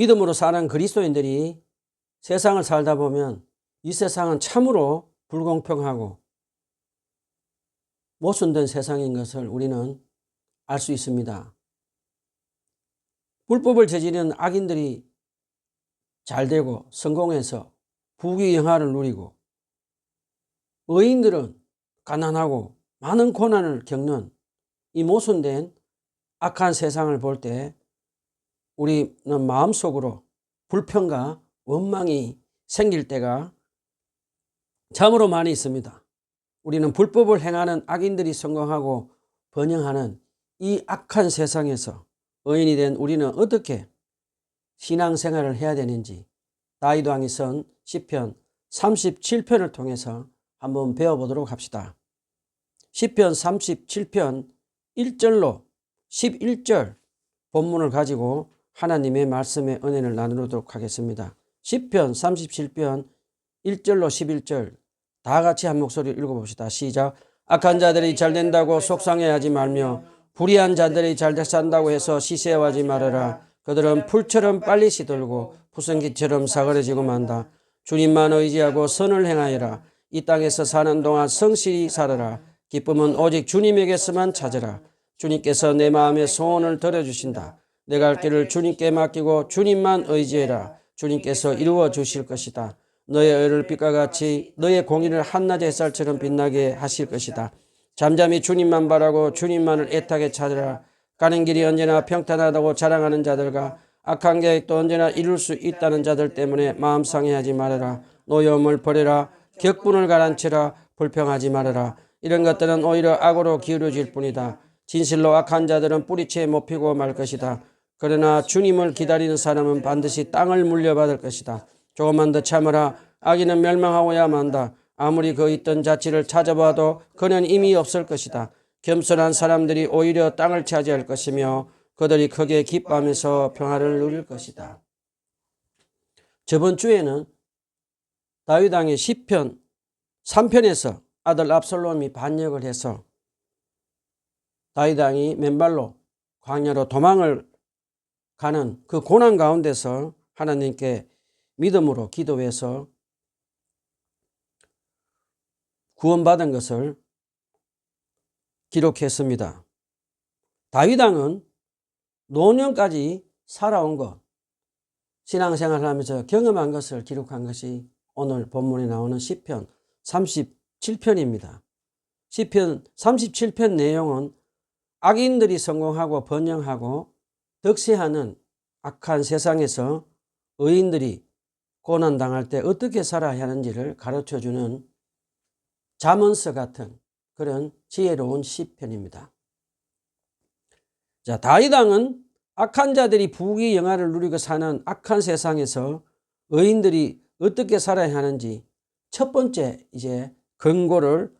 믿음으로 사는 그리스도인들이 세상을 살다 보면 이 세상은 참으로 불공평하고 모순된 세상인 것을 우리는 알 수 있습니다. 불법을 저지르는 악인들이 잘되고 성공해서 부귀영화를 누리고, 의인들은 가난하고 많은 고난을 겪는 이 모순된 악한 세상을 볼 때 우리는 마음속으로 불평과 원망이 생길 때가 참으로 많이 있습니다. 우리는 불법을 행하는 악인들이 성공하고 번영하는 이 악한 세상에서 의인이 된 우리는 어떻게 신앙생활을 해야 되는지 다윗 왕이 쓴 시편 37편을 통해서 한번 배워보도록 합시다. 시편 37편 1절로 11절 본문을 가지고 하나님의 말씀의 은혜를 나누도록 하겠습니다. 시편 37편 1절로 11절 다 같이 한 목소리로 읽어봅시다. 시작. 악한 자들이 잘된다고 속상해하지 말며 불의한 자들이 잘 산다고 해서 시세하지 말아라. 그들은 풀처럼 빨리 시들고 푸승기처럼 사그러지고 만다. 주님만 의지하고 선을 행하여라. 이 땅에서 사는 동안 성실히 살아라. 기쁨은 오직 주님에게서만 찾으라. 주님께서 내 마음의 소원을 들어주신다. 내 갈 길을 주님께 맡기고 주님만 의지해라. 주님께서 이루어 주실 것이다. 너의 의를 빛과 같이 너의 공의를 한낮의 햇살처럼 빛나게 하실 것이다. 잠잠히 주님만 바라고 주님만을 애타게 찾으라. 가는 길이 언제나 평탄하다고 자랑하는 자들과 악한 계획도 언제나 이룰 수 있다는 자들 때문에 마음 상해하지 말아라. 노여움을 버려라. 격분을 가라앉히라. 불평하지 말아라. 이런 것들은 오히려 악으로 기울어질 뿐이다. 진실로 악한 자들은 뿌리채 못 피고 말 것이다. 그러나 주님을 기다리는 사람은 반드시 땅을 물려받을 것이다. 조금만 더 참으라. 악인은 멸망하고야 만다. 아무리 그 있던 자치를 찾아봐도 그는 이미 없을 것이다. 겸손한 사람들이 오히려 땅을 차지할 것이며 그들이 크게 기뻐하면서 평화를 누릴 것이다. 저번 주에는 다윗 왕의 시편 3편에서 아들 압살롬이 반역을 해서 다윗 왕이 맨발로 광야로 도망을 가는 그 고난 가운데서 하나님께 믿음으로 기도해서 구원받은 것을 기록했습니다. 다윗 왕은 노년까지 살아온 것, 신앙생활을 하면서 경험한 것을 기록한 것이 오늘 본문에 나오는 시편 37편입니다. 시편 37편 내용은 악인들이 성공하고 번영하고 득세하는 악한 세상에서 의인들이 고난당할 때 어떻게 살아야 하는지를 가르쳐주는 잠언서 같은 그런 지혜로운 시편입니다. 자, 다윗 왕은 악한 자들이 부귀영화를 누리고 사는 악한 세상에서 의인들이 어떻게 살아야 하는지 첫 번째 이제 근거를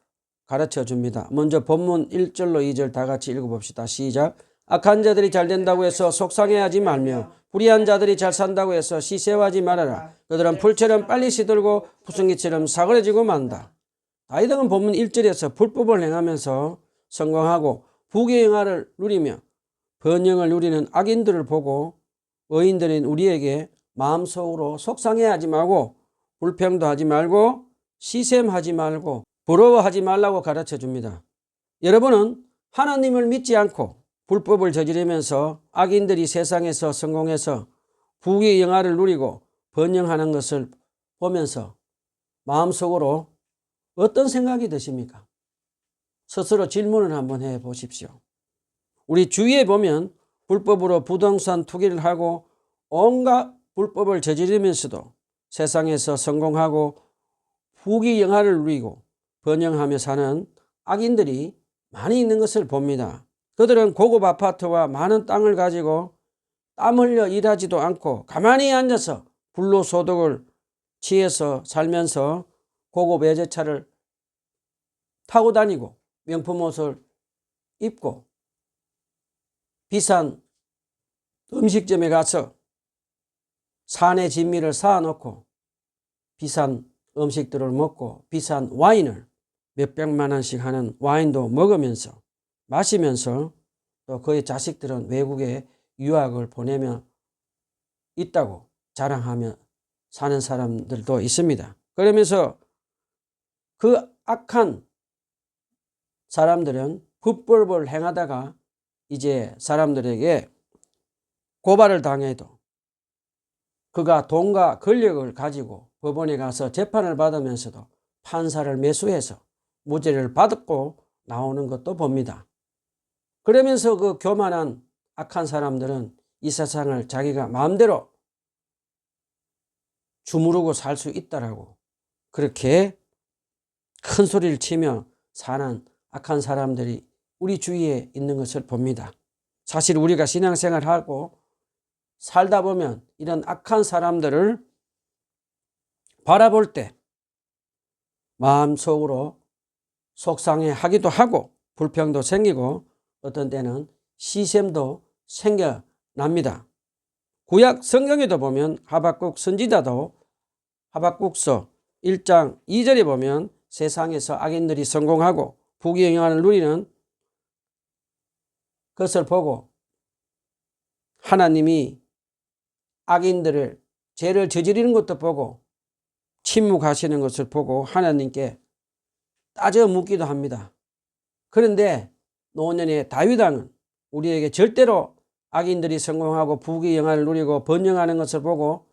가르쳐 줍니다. 먼저 본문 1절로 2절 다 같이 읽어봅시다. 시작. 악한 자들이 잘 된다고 해서 속상해하지 말며 불의한 자들이 잘 산다고 해서 시세하지 말아라. 그들은 풀처럼 빨리 시들고 푸승기처럼 사그러지고 만다. 다윗 왕은 본문 1절에서 불법을 행하면서 성공하고 부귀영화를 누리며 번영을 누리는 악인들을 보고 의인들인 우리에게 마음속으로 속상해하지 말고 불평도 하지 말고 시샘하지 말고 부러워하지 말라고 가르쳐 줍니다. 여러분은 하나님을 믿지 않고 불법을 저지르면서 악인들이 세상에서 성공해서 부귀영화를 누리고 번영하는 것을 보면서 마음속으로 어떤 생각이 드십니까? 스스로 질문을 한번 해 보십시오. 우리 주위에 보면 불법으로 부동산 투기를 하고 온갖 불법을 저지르면서도 세상에서 성공하고 부귀영화를 누리고 번영하며 사는 악인들이 많이 있는 것을 봅니다. 그들은 고급 아파트와 많은 땅을 가지고 땀 흘려 일하지도 않고 가만히 앉아서 불로소득을 취해서 살면서 고급 외제차를 타고 다니고 명품 옷을 입고 비싼 음식점에 가서 산의 진미를 쌓아놓고 비싼 음식들을 먹고 비싼 와인을 몇백만 원씩 하는 와인도 먹으면서 마시면서 또 그의 자식들은 외국에 유학을 보내며 있다고 자랑하며 사는 사람들도 있습니다. 그러면서 그 악한 사람들은 불법을 행하다가 이제 사람들에게 고발을 당해도 그가 돈과 권력을 가지고 법원에 가서 재판을 받으면서도 판사를 매수해서 무죄를 받고 나오는 것도 봅니다. 그러면서 그 교만한 악한 사람들은 이 세상을 자기가 마음대로 주무르고 살 수 있다라고 그렇게 큰 소리를 치며 사는 악한 사람들이 우리 주위에 있는 것을 봅니다. 사실 우리가 신앙생활하고 살다 보면 이런 악한 사람들을 바라볼 때 마음속으로 속상해하기도 하고 불평도 생기고 어떤 때는 시샘도 생겨납니다. 구약 성경에도 보면 하박국 선지자도 하박국서 1장 2절에 보면 세상에서 악인들이 성공하고 부귀영화를 누리는 것을 보고 하나님이 악인들을 죄를 저지르는 것도 보고 침묵하시는 것을 보고 하나님께 따져 묻기도 합니다. 그런데 노년의 다윗 왕은 우리에게 절대로 악인들이 성공하고 부귀영화를 누리고 번영하는 것을 보고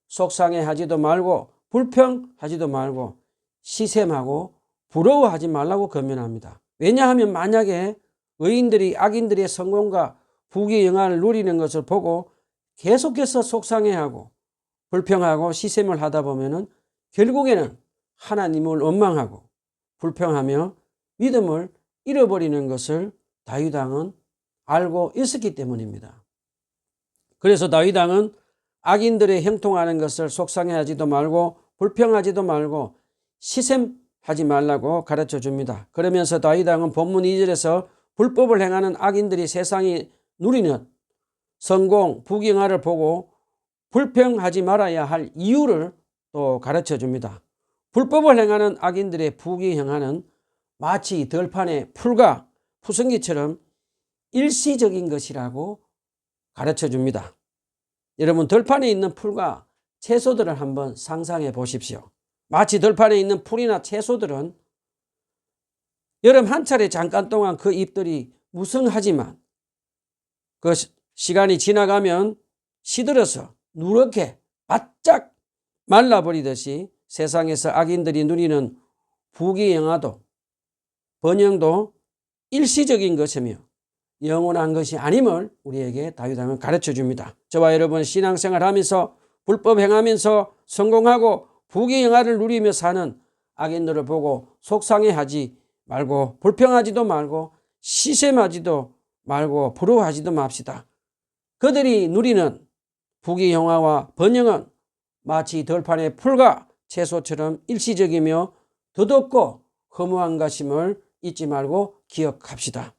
속상해하지도 말고 불평하지도 말고 시샘하고 부러워하지 말라고 권면합니다. 왜냐하면 만약에 의인들이 악인들의 성공과 부귀영화를 누리는 것을 보고 계속해서 속상해하고 불평하고 시샘을 하다 보면은 결국에는 하나님을 원망하고 불평하며 믿음을 잃어버리는 것을 다윗 왕은 알고 있었기 때문입니다. 그래서 다윗 왕은 악인들의 형통하는 것을 속상해하지도 말고 불평하지도 말고 시샘하지 말라고 가르쳐 줍니다. 그러면서 다윗 왕은 본문 2절에서 불법을 행하는 악인들이 세상이 누리는 성공, 부귀영화를 보고 불평하지 말아야 할 이유를 또 가르쳐 줍니다. 불법을 행하는 악인들의 부귀영화는 마치 들판의 풀과 푸승기처럼 일시적인 것이라고 가르쳐 줍니다. 여러분, 들판에 있는 풀과 채소들을 한번 상상해 보십시오. 마치 들판에 있는 풀이나 채소들은 여름 한철에 잠깐 동안 그 잎들이 무성하지만 그 시간이 지나가면 시들어서 누렇게 바짝 말라버리듯이 세상에서 악인들이 누리는 부귀영화도 번영도 일시적인 것이며 영원한 것이 아님을 우리에게 다윗 왕은 가르쳐 줍니다. 저와 여러분 신앙생활하면서 불법 행하면서 성공하고 부귀영화를 누리며 사는 악인들을 보고 속상해하지 말고 불평하지도 말고 시샘하지도 말고 부러워하지도 맙시다. 그들이 누리는 부귀영화와 번영은 마치 들판의 풀과 채소처럼 일시적이며 덧없고 허무한 것임을 잊지 말고 기억합시다.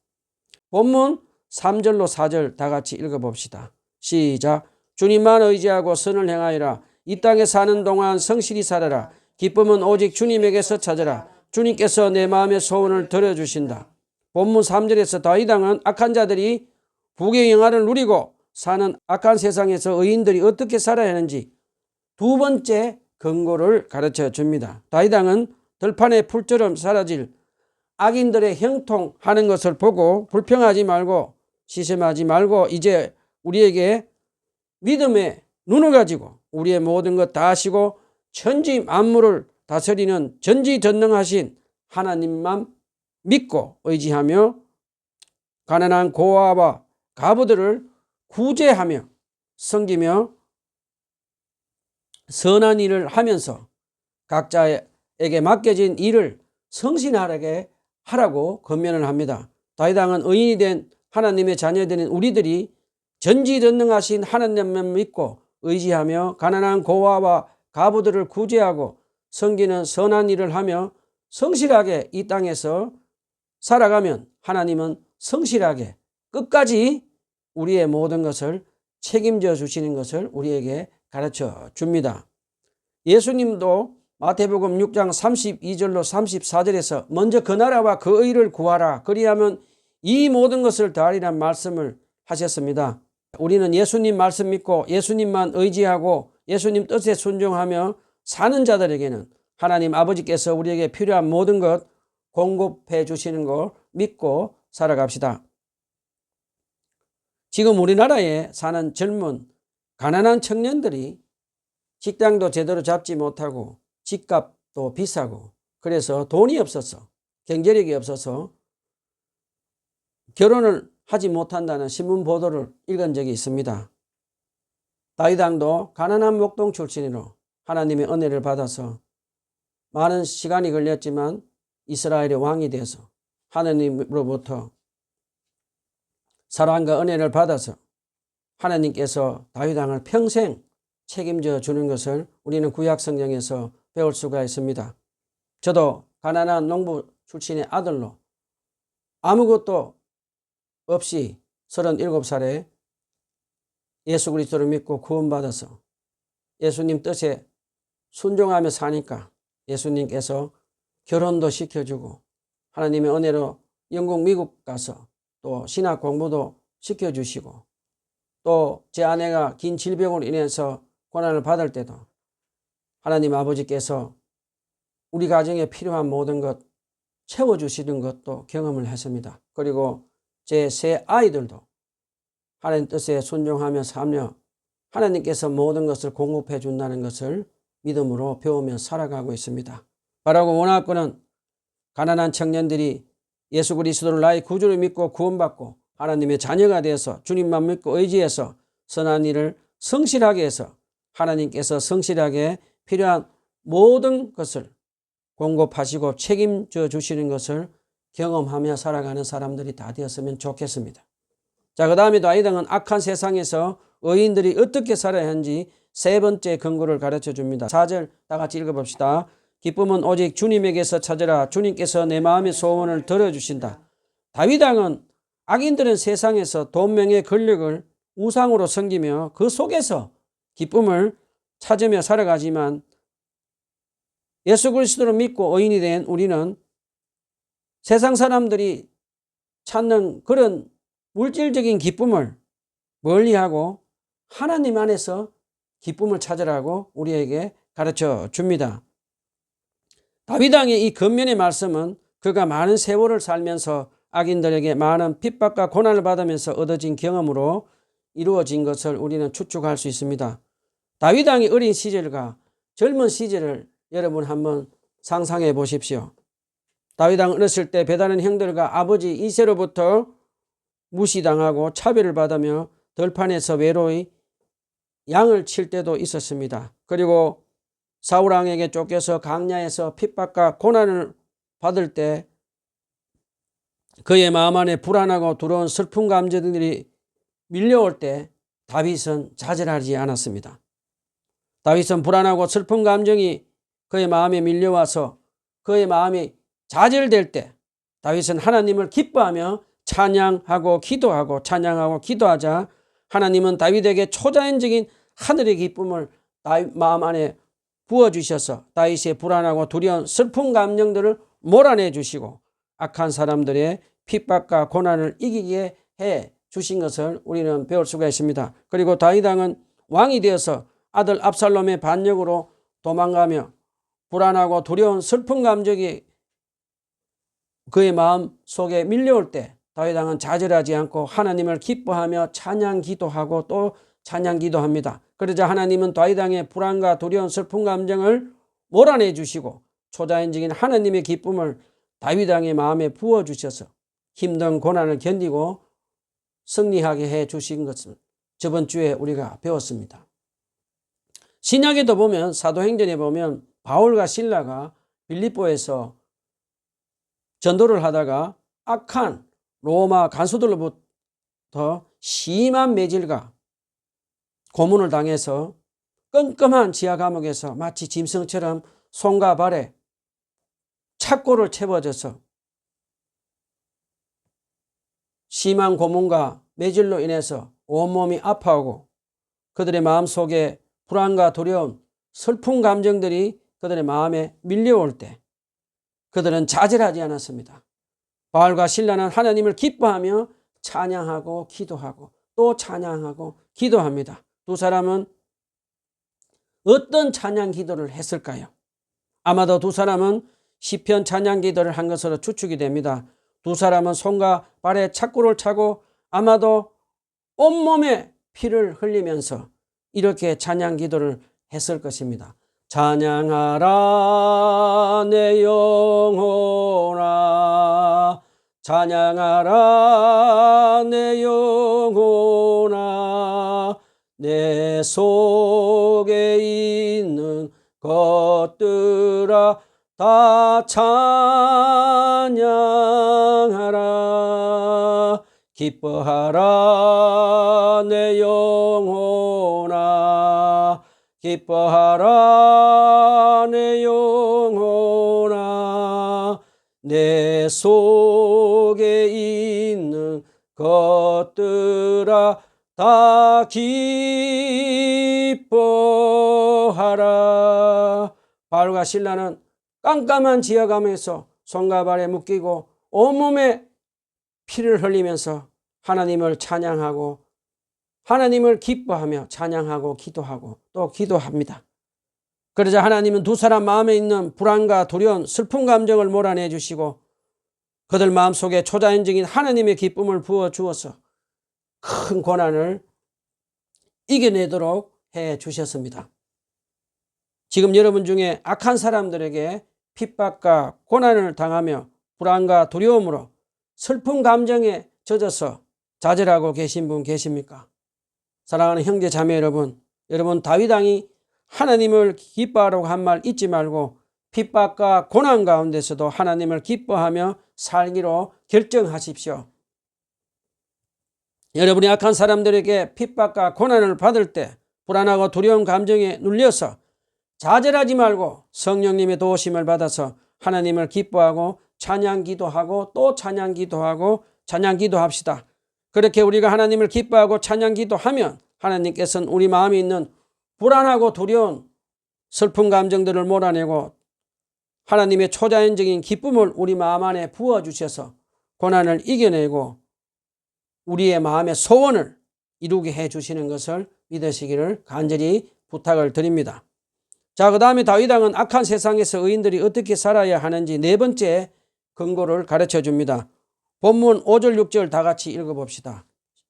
본문 3절로 4절 다 같이 읽어봅시다. 시작. 주님만 의지하고 선을 행하여라. 이 땅에 사는 동안 성실히 살아라. 기쁨은 오직 주님에게서 찾아라. 주님께서 내 마음의 소원을 들어주신다. 본문 3절에서 다윗 왕은 악한 자들이 부귀영화를 누리고 사는 악한 세상에서 의인들이 어떻게 살아야 하는지 두 번째 근거를 가르쳐 줍니다. 다윗 왕은 들판의 풀처럼 사라질 악인들의 형통하는 것을 보고 불평하지 말고 시샘하지 말고 이제 우리에게 믿음의 눈을 가지고 우리의 모든 것 다 아시고 천지 만물을 다스리는 전지전능하신 하나님만 믿고 의지하며 가난한 고아와 가부들을 구제하며 섬기며 선한 일을 하면서 각자에게 맡겨진 일을 성실하게 하라고 권면을 합니다. 다윗 왕은 의인이 된 하나님의 자녀들인 우리들이 전지전능하신 하나님만 믿고 의지하며 가난한 고아와 가부들을 구제하고 섬기는 선한 일을 하며 성실하게 이 땅에서 살아가면 하나님은 성실하게 끝까지 우리의 모든 것을 책임져 주시는 것을 우리에게 가르쳐 줍니다. 예수님도 마태복음 6장 32절로 34절에서 먼저 그 나라와 그 의를 구하라 그리하면 이 모든 것을 더하리란 말씀을 하셨습니다. 우리는 예수님 말씀 믿고 예수님만 의지하고 예수님 뜻에 순종하며 사는 자들에게는 하나님 아버지께서 우리에게 필요한 모든 것 공급해 주시는 걸 믿고 살아갑시다. 지금 우리나라에 사는 젊은 가난한 청년들이 직장도 제대로 잡지 못하고 집값도 비싸고 그래서 돈이 없어서 경제력이 없어서 결혼을 하지 못한다는 신문 보도를 읽은 적이 있습니다. 다윗 왕도 가난한 목동 출신으로 하나님의 은혜를 받아서 많은 시간이 걸렸지만 이스라엘의 왕이 되어서 하나님으로부터 사랑과 은혜를 받아서 하나님께서 다윗 왕을 평생 책임져 주는 것을 우리는 구약 성경에서 배울 수가 있습니다. 저도 가난한 농부 출신의 아들로 아무것도 없이 37살에 예수 그리스도를 믿고 구원받아서 예수님 뜻에 순종하며 사니까 예수님께서 결혼도 시켜주고 하나님의 은혜로 영국 미국 가서 또 신학 공부도 시켜주시고 또 제 아내가 긴 질병으로 인해서 고난을 받을 때도 하나님 아버지께서 우리 가정에 필요한 모든 것 채워주시는 것도 경험을 했습니다. 그리고 제 세 아이들도 하나님 뜻에 순종하며 살며 하나님께서 모든 것을 공급해 준다는 것을 믿음으로 배우며 살아가고 있습니다. 바라고 원하거는 가난한 청년들이 예수 그리스도를 나의 구주를 믿고 구원받고 하나님의 자녀가 되어서 주님만 믿고 의지해서 선한 일을 성실하게 해서 하나님께서 성실하게 필요한 모든 것을 공급하시고 책임져 주시는 것을 경험하며 살아가는 사람들이 다 되었으면 좋겠습니다. 자, 그 다음에 다윗 왕은 악한 세상에서 의인들이 어떻게 살아야 하는지 세 번째 근거를 가르쳐 줍니다. 4절 다 같이 읽어봅시다. 기쁨은 오직 주님에게서 찾으라. 주님께서 내 마음의 소원을 들어주신다. 다윗 왕은 악인들은 세상에서 돈, 명예, 권력을 우상으로 섬기며 그 속에서 기쁨을 찾으며 살아가지만 예수 그리스도를 믿고 의인이 된 우리는 세상 사람들이 찾는 그런 물질적인 기쁨을 멀리하고 하나님 안에서 기쁨을 찾으라고 우리에게 가르쳐 줍니다. 다윗 왕의 이 겉면의 말씀은 그가 많은 세월을 살면서 악인들에게 많은 핍박과 고난을 받으면서 얻어진 경험으로 이루어진 것을 우리는 추측할 수 있습니다. 다윗 왕의 어린 시절과 젊은 시절을 여러분 한번 상상해 보십시오. 다윗 왕 어렸을 때 배다른 형들과 아버지 이새로부터 무시당하고 차별을 받으며 들판에서 외로이 양을 칠 때도 있었습니다. 그리고 사울 왕에게 쫓겨서 강야에서 핍박과 고난을 받을 때 그의 마음 안에 불안하고 두려운 슬픈 감정들이 밀려올 때 다윗은 좌절하지 않았습니다. 다윗은 불안하고 슬픈 감정이 그의 마음에 밀려와서 그의 마음이 좌절될 때 다윗은 하나님을 기뻐하며 찬양하고 기도하고 찬양하고 기도하자 하나님은 다윗에게 초자연적인 하늘의 기쁨을 다윗 마음 안에 부어주셔서 다윗의 불안하고 두려운 슬픈 감정들을 몰아내 주시고 악한 사람들의 핍박과 고난을 이기게 해 주신 것을 우리는 배울 수가 있습니다. 그리고 다윗 왕은 왕이 되어서 아들 압살롬의 반역으로 도망가며 불안하고 두려운 슬픈 감정이 그의 마음 속에 밀려올 때 다윗 왕은 좌절하지 않고 하나님을 기뻐하며 찬양 기도하고 또 찬양 기도합니다. 그러자 하나님은 다윗 왕의 불안과 두려운 슬픈 감정을 몰아내 주시고 초자연적인 하나님의 기쁨을 다윗 왕의 마음에 부어주셔서 힘든 고난을 견디고 승리하게 해 주신 것을 저번 주에 우리가 배웠습니다. 신약에도 보면 사도행전에 보면 바울과 실라가 빌립보에서 전도를 하다가 악한 로마 간수들로부터 심한 매질과 고문을 당해서 끔끔한 지하 감옥에서 마치 짐승처럼 손과 발에 착고를 채워져서 심한 고문과 매질로 인해서 온몸이 아파하고 그들의 마음속에 불안과 두려움, 슬픈 감정들이 그들의 마음에 밀려올 때 그들은 좌절하지 않았습니다. 바울과 실라는 하나님을 기뻐하며 찬양하고 기도하고 또 찬양하고 기도합니다. 두 사람은 어떤 찬양 기도를 했을까요? 아마도 두 사람은 시편 찬양 기도를 한 것으로 추측이 됩니다. 두 사람은 손과 발에 착고를 차고 아마도 온몸에 피를 흘리면서 이렇게 찬양 기도를 했을 것입니다. 찬양하라 내 영혼아, 찬양하라 내 영혼아, 내 속에 있는 것들아 다 찬양하라. 기뻐하라 내 영혼아, 기뻐하라 내 영혼아, 내 속에 있는 것들아 다 기뻐하라. 바울과 실라는 깜깜한 지하감에서 손과 발에 묶이고 온몸에 피를 흘리면서 하나님을 찬양하고 하나님을 기뻐하며 찬양하고 기도하고 또 기도합니다. 그러자 하나님은 두 사람 마음에 있는 불안과 두려움, 슬픈 감정을 몰아내 주시고 그들 마음속에 초자연적인 하나님의 기쁨을 부어주어서 큰 고난을 이겨내도록 해 주셨습니다. 지금 여러분 중에 악한 사람들에게 핍박과 고난을 당하며 불안과 두려움으로 슬픈 감정에 젖어서 좌절하고 계신 분 계십니까? 사랑하는 형제 자매 여러분, 다윗 왕이 하나님을 기뻐하라고 한 말 잊지 말고 핍박과 고난 가운데서도 하나님을 기뻐하며 살기로 결정하십시오. 여러분이 악한 사람들에게 핍박과 고난을 받을 때 불안하고 두려운 감정에 눌려서 좌절하지 말고 성령님의 도우심을 받아서 하나님을 기뻐하고 찬양 기도하고 또 찬양 기도하고 찬양 기도합시다. 그렇게 우리가 하나님을 기뻐하고 찬양 기도하면 하나님께서는 우리 마음에 있는 불안하고 두려운 슬픈 감정들을 몰아내고 하나님의 초자연적인 기쁨을 우리 마음 안에 부어주셔서 고난을 이겨내고 우리의 마음의 소원을 이루게 해주시는 것을 믿으시기를 간절히 부탁을 드립니다. 자, 그 다음에 다윗 왕은 악한 세상에서 의인들이 어떻게 살아야 하는지 네 번째 근거를 가르쳐 줍니다. 본문 5절 6절 다 같이 읽어봅시다.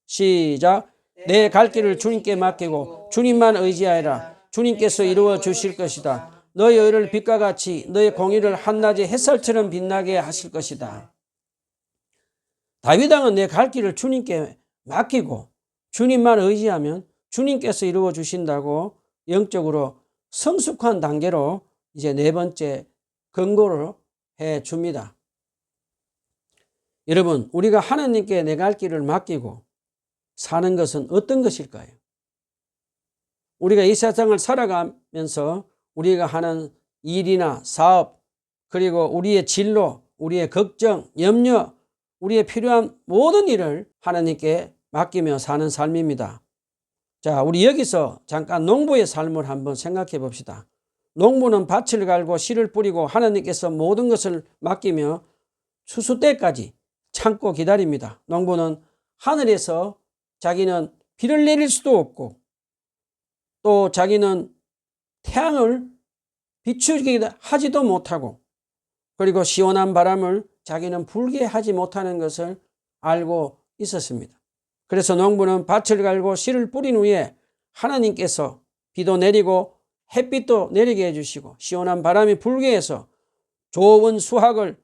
시작. 내 갈 길을 주님께 맡기고 주님만 의지하여라. 주님께서 이루어 주실 것이다. 너의 의를 빛과 같이 너의 공의를 한낮의 햇살처럼 빛나게 하실 것이다. 다윗 왕은 내 갈 길을 주님께 맡기고 주님만 의지하면 주님께서 이루어 주신다고 영적으로 성숙한 단계로 이제 네 번째 근거를 해 줍니다. 여러분, 우리가 하나님께 내 갈 길을 맡기고 사는 것은 어떤 것일까요? 우리가 이 세상을 살아가면서 우리가 하는 일이나 사업, 그리고 우리의 진로, 우리의 걱정, 염려, 우리의 필요한 모든 일을 하나님께 맡기며 사는 삶입니다. 자, 우리 여기서 잠깐 농부의 삶을 한번 생각해 봅시다. 농부는 밭을 갈고 씨를 뿌리고 하나님께서 모든 것을 맡기며 추수 때까지 참고 기다립니다. 농부는 하늘에서 자기는 비를 내릴 수도 없고 또 자기는 태양을 비추게 하지도 못하고 그리고 시원한 바람을 자기는 불게 하지 못하는 것을 알고 있었습니다. 그래서 농부는 밭을 갈고 씨를 뿌린 후에 하나님께서 비도 내리고 햇빛도 내리게 해주시고 시원한 바람이 불게 해서 좋은 수확을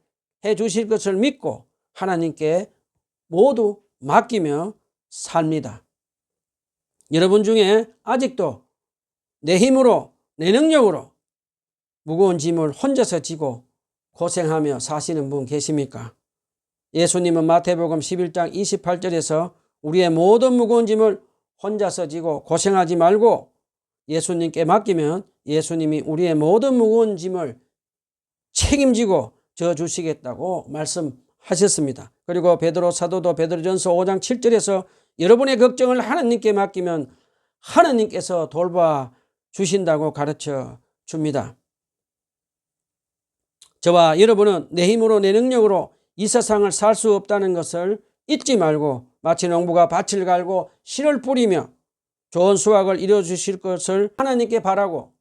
해주실 것을 믿고 하나님께 모두 맡기며 삽니다. 여러분 중에 아직도 내 힘으로 내 능력으로 무거운 짐을 혼자서 지고 고생하며 사시는 분 계십니까? 예수님은 마태복음 11장 28절에서 우리의 모든 무거운 짐을 혼자서 지고 고생하지 말고 예수님께 맡기면 예수님이 우리의 모든 무거운 짐을 책임지고 져주시겠다고 말씀하셨습니다. 그리고 베드로 사도도 베드로전서 5장 7절에서 여러분의 걱정을 하나님께 맡기면 하나님께서 돌봐주신다고 가르쳐 줍니다. 저와 여러분은 내 힘으로 내 능력으로 이 세상을 살 수 없다는 것을 잊지 말고 마치 농부가 밭을 갈고 씨를 뿌리며 좋은 수확을 이루어주실 것을 하나님께 바라고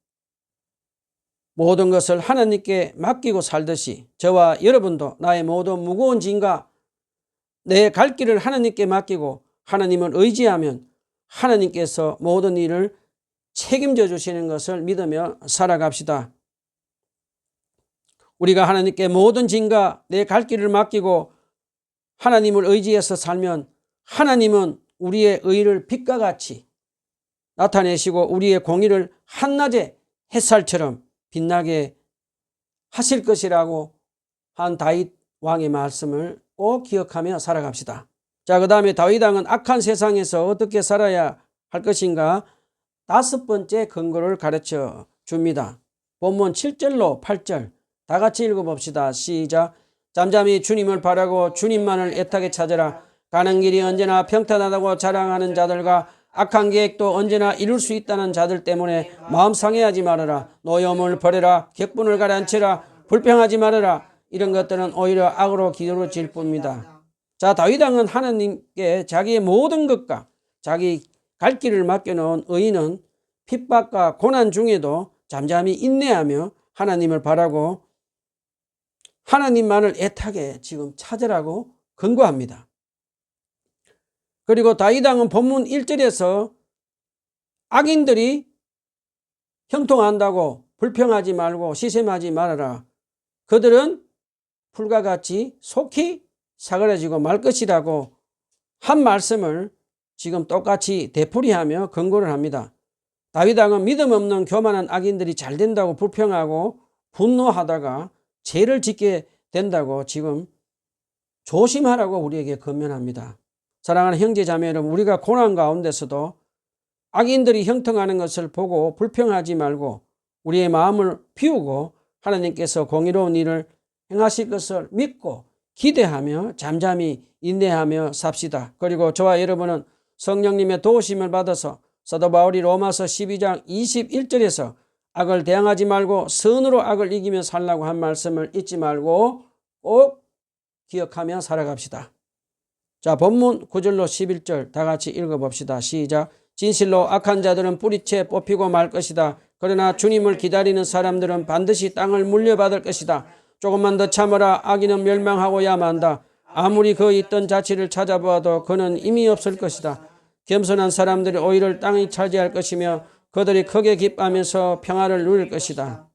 모든 것을 하나님께 맡기고 살듯이 저와 여러분도 나의 모든 무거운 짐과 내 갈 길을 하나님께 맡기고 하나님을 의지하면 하나님께서 모든 일을 책임져 주시는 것을 믿으며 살아갑시다. 우리가 하나님께 모든 짐과 내 갈 길을 맡기고 하나님을 의지해서 살면 하나님은 우리의 의를 빛과 같이 나타내시고 우리의 공의를 한낮의 햇살처럼 빛나게 하실 것이라고 한 다윗 왕의 말씀을 꼭 기억하며 살아갑시다. 자, 그 다음에 다윗 왕은 악한 세상에서 어떻게 살아야 할 것인가 5번째 근거를 가르쳐 줍니다. 본문 7절로 8절 다 같이 읽어봅시다. 시작. 잠잠히 주님을 바라고 주님만을 애타게 찾으라. 가는 길이 언제나 평탄하다고 자랑하는 자들과 악한 계획도 언제나 이룰 수 있다는 자들 때문에 마음 상해하지 말아라. 노여움을 버려라. 격분을 가라앉혀라. 불평하지 말아라. 이런 것들은 오히려 악으로 기울어질 뿐입니다. 자, 다윗 왕은 하나님께 자기의 모든 것과 자기 갈 길을 맡겨놓은 의인은 핍박과 고난 중에도 잠잠히 인내하며 하나님을 바라고 하나님만을 애타게 지금 찾으라고 권고합니다. 그리고 다윗 왕은 본문 1절에서 악인들이 형통한다고 불평하지 말고 시샘하지 말아라. 그들은 풀과 같이 속히 사그라지고 말 것이라고 한 말씀을 지금 똑같이 되풀이하며 권고를 합니다. 다윗 왕은 믿음 없는 교만한 악인들이 잘 된다고 불평하고 분노하다가 죄를 짓게 된다고 지금 조심하라고 우리에게 권면합니다. 사랑하는 형제 자매 여러분, 우리가 고난 가운데서도 악인들이 형통하는 것을 보고 불평하지 말고 우리의 마음을 비우고 하나님께서 공의로운 일을 행하실 것을 믿고 기대하며 잠잠히 인내하며 삽시다. 그리고 저와 여러분은 성령님의 도우심을 받아서 사도 바울이 로마서 12장 21절에서 악을 대항하지 말고 선으로 악을 이기며 살라고 한 말씀을 잊지 말고 꼭 기억하며 살아갑시다. 자, 본문 9절로 11절 다 같이 읽어봅시다. 시작. 진실로 악한 자들은 뿌리채 뽑히고 말 것이다. 그러나 주님을 기다리는 사람들은 반드시 땅을 물려받을 것이다. 조금만 더 참으라. 악인은 멸망하고야 만다. 아무리 그 있던 자치를 찾아보아도 그는 이미 없을 것이다. 겸손한 사람들이 오히려 땅이 차지할 것이며 그들이 크게 기뻐하면서 평화를 누릴 것이다.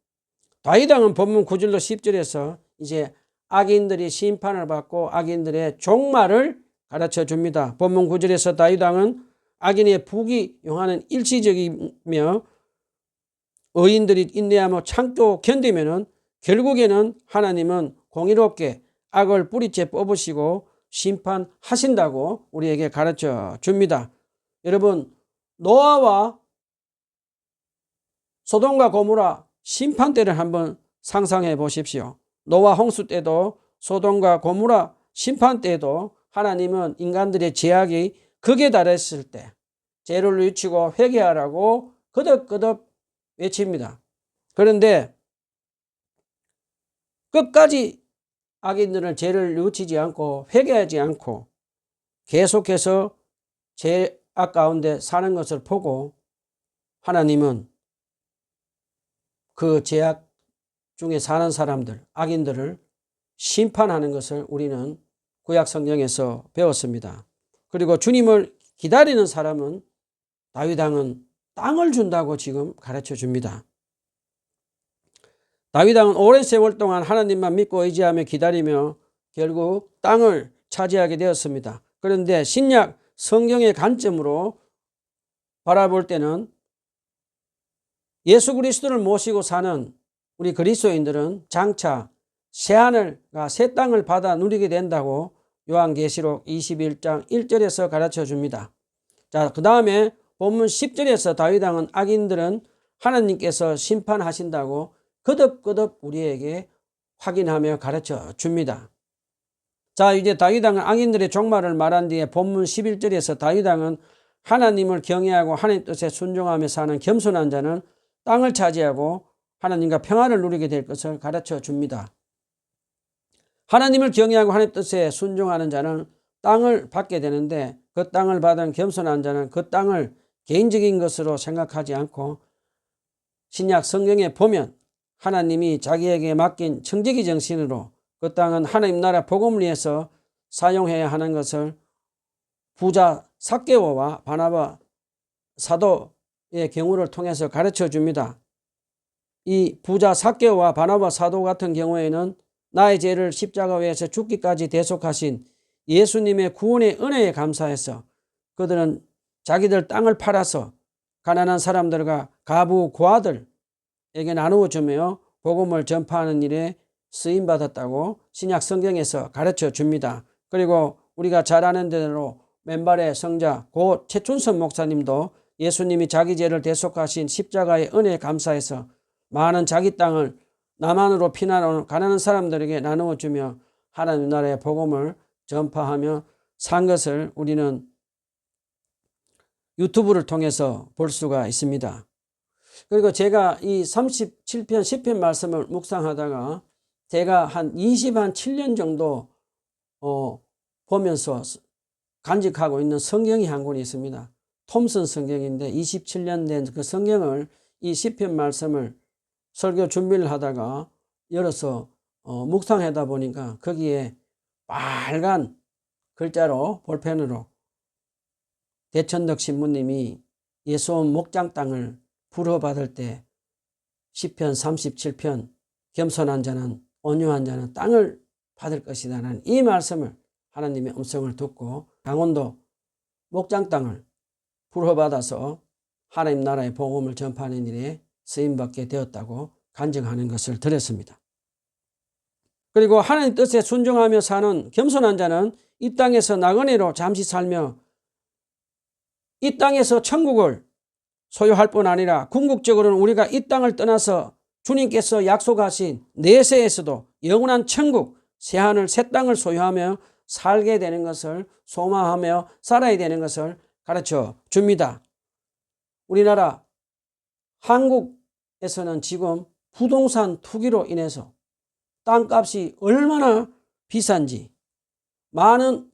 다윗 왕은 본문 9절로 10절에서 이제 악인들이 심판을 받고 악인들의 종말을 가르쳐 줍니다. 본문 9절에서 다윗 왕은 악인의 부귀영화는 일시적이며 의인들이 인내하며 참고 견디면은 결국에는 하나님은 공의롭게 악을 뿌리째 뽑으시고 심판하신다고 우리에게 가르쳐 줍니다. 여러분, 노아와 소돔과 고모라 심판 때를 한번 상상해 보십시오. 노아 홍수 때도 소돔과 고모라 심판 때도 하나님은 인간들의 죄악이 극에 달했을 때 죄를 뉘우치고 회개하라고 거듭거듭 외칩니다. 그런데 끝까지 악인들은 죄를 뉘우치지 않고 회개하지 않고 계속해서 죄악 가운데 사는 것을 보고 하나님은 그 죄악 중에 사는 사람들, 악인들을 심판하는 것을 우리는 구약 성경에서 배웠습니다. 그리고 주님을 기다리는 사람은 다윗 왕은 땅을 준다고 지금 가르쳐 줍니다. 다윗 왕은 오랜 세월 동안 하나님만 믿고 의지하며 기다리며 결국 땅을 차지하게 되었습니다. 그런데 신약 성경의 관점으로 바라볼 때는 예수 그리스도를 모시고 사는 우리 그리스도인들은 장차 새하늘과 새 땅을 받아 누리게 된다고 요한계시록 21장 1절에서 가르쳐 줍니다. 자, 그 다음에 본문 10절에서 다윗 왕은 악인들은 하나님께서 심판하신다고 거듭거듭 우리에게 확인하며 가르쳐 줍니다. 자, 이제 다윗 왕은 악인들의 종말을 말한 뒤에 본문 11절에서 다윗 왕은 하나님을 경외하고 하나님 뜻에 순종하며 사는 겸손한 자는 땅을 차지하고 하나님과 평화를 누리게 될 것을 가르쳐 줍니다. 하나님을 경외하고 하나님 뜻에 순종하는 자는 땅을 받게 되는데 그 땅을 받은 겸손한 자는 그 땅을 개인적인 것으로 생각하지 않고 신약 성경에 보면 하나님이 자기에게 맡긴 청지기 정신으로 그 땅은 하나님 나라 복음을 위해서 사용해야 하는 것을 부자 삭개오와 바나바 사도의 경우를 통해서 가르쳐 줍니다. 이 부자 삭개오와 바나바 사도 같은 경우에는 나의 죄를 십자가 위에서 죽기까지 대속하신 예수님의 구원의 은혜에 감사해서 그들은 자기들 땅을 팔아서 가난한 사람들과 가부 고아들에게 나누어 주며 복음을 전파하는 일에 쓰임받았다고 신약 성경에서 가르쳐 줍니다. 그리고 우리가 잘 아는 대로 맨발의 성자 고 최춘선 목사님도 예수님이 자기 죄를 대속하신 십자가의 은혜에 감사해서 많은 자기 땅을 남한으로 피난온 가난한 사람들에게 나누어 주며 하나님 나라의 복음을 전파하며 산 것을 우리는 유튜브를 통해서 볼 수가 있습니다. 그리고 제가 이 37편 10편 말씀을 묵상하다가 제가 한 27년 정도 보면서 간직하고 있는 성경이 한 권이 있습니다. 톰슨 성경인데 27년 된 그 성경을 이 10편 말씀을 설교 준비를 하다가 열어서 묵상하다 보니까 거기에 빨간 글자로 볼펜으로 대천덕 신부님이 예수원 목장 땅을 불허받을 때 시편 37편 겸손한 자는 온유한 자는 땅을 받을 것이다라는 이 말씀을 하나님의 음성을 듣고 강원도 목장 땅을 불허받아서 하나님 나라의 복음을 전파하는 일에 쓰임받게 되었다고 간증하는 것을 들었습니다. 그리고 하나님 뜻에 순종하며 사는 겸손한 자는 이 땅에서 나그네로 잠시 살며 이 땅에서 천국을 소유할 뿐 아니라 궁극적으로는 우리가 이 땅을 떠나서 주님께서 약속하신 내세에서도 영원한 천국 새하늘 새 땅을 소유하며 살게 되는 것을 소망하며 살아야 되는 것을 가르쳐 줍니다. 우리나라 한국에서는 지금 부동산 투기로 인해서 땅값이 얼마나 비싼지 많은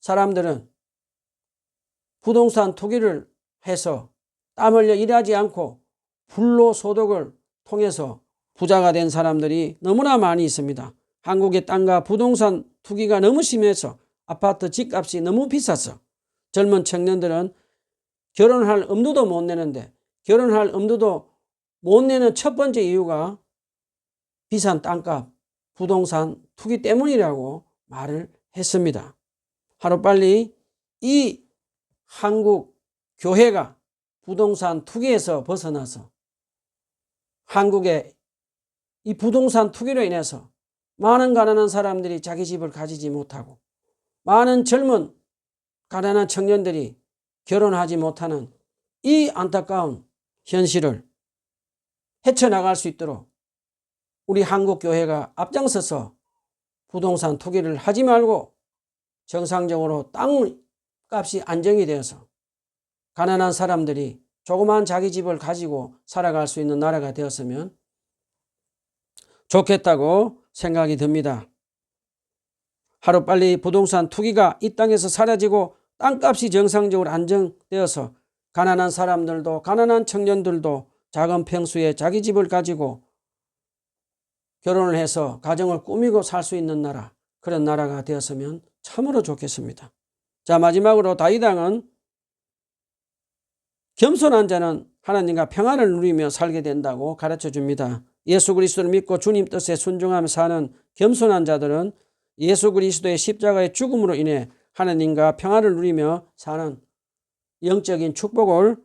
사람들은 부동산 투기를 해서 땀 흘려 일하지 않고 불로소득을 통해서 부자가 된 사람들이 너무나 많이 있습니다. 한국의 땅과 부동산 투기가 너무 심해서 아파트 집값이 너무 비싸서 젊은 청년들은 결혼할 엄두도 못 내는데 결혼할 엄두도 못 내는 첫 번째 이유가 비싼 땅값, 부동산 투기 때문이라고 말을 했습니다. 하루빨리 이 한국 교회가 부동산 투기에서 벗어나서 한국의 이 부동산 투기로 인해서 많은 가난한 사람들이 자기 집을 가지지 못하고 많은 젊은 가난한 청년들이 결혼하지 못하는 이 안타까운 현실을 헤쳐나갈 수 있도록 우리 한국교회가 앞장서서 부동산 투기를 하지 말고 정상적으로 땅값이 안정이 되어서 가난한 사람들이 조그만 자기 집을 가지고 살아갈 수 있는 나라가 되었으면 좋겠다고 생각이 듭니다. 하루빨리 부동산 투기가 이 땅에서 사라지고 땅값이 정상적으로 안정되어서 가난한 사람들도 가난한 청년들도 작은 평수에 자기 집을 가지고 결혼을 해서 가정을 꾸미고 살 수 있는 나라, 그런 나라가 되었으면 참으로 좋겠습니다. 자, 마지막으로 다윗왕은 겸손한 자는 하나님과 평안을 누리며 살게 된다고 가르쳐 줍니다. 예수 그리스도를 믿고 주님 뜻에 순종하며 사는 겸손한 자들은 예수 그리스도의 십자가의 죽음으로 인해 하나님과 평안을 누리며 사는 영적인 축복을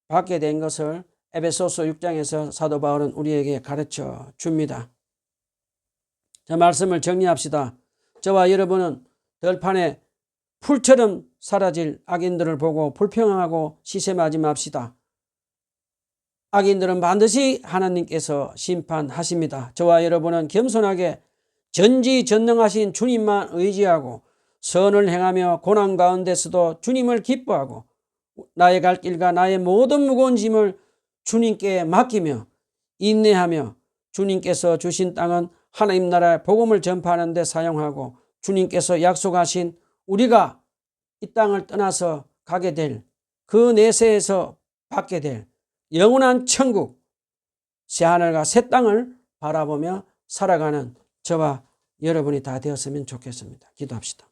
받게 된 것을 에베소서 6장에서 사도 바울은 우리에게 가르쳐 줍니다. 자, 말씀을 정리합시다. 저와 여러분은 들판에 풀처럼 사라질 악인들을 보고 불평하고 시샘하지 맙시다. 악인들은 반드시 하나님께서 심판하십니다. 저와 여러분은 겸손하게 전지전능하신 주님만 의지하고 선을 행하며 고난 가운데서도 주님을 기뻐하고 나의 갈 길과 나의 모든 무거운 짐을 주님께 맡기며 인내하며 주님께서 주신 땅은 하나님 나라의 복음을 전파하는 데 사용하고 주님께서 약속하신 우리가 이 땅을 떠나서 가게 될 그 내세에서 받게 될 영원한 천국, 새하늘과 새 땅을 바라보며 살아가는 저와 여러분이 다 되었으면 좋겠습니다. 기도합시다.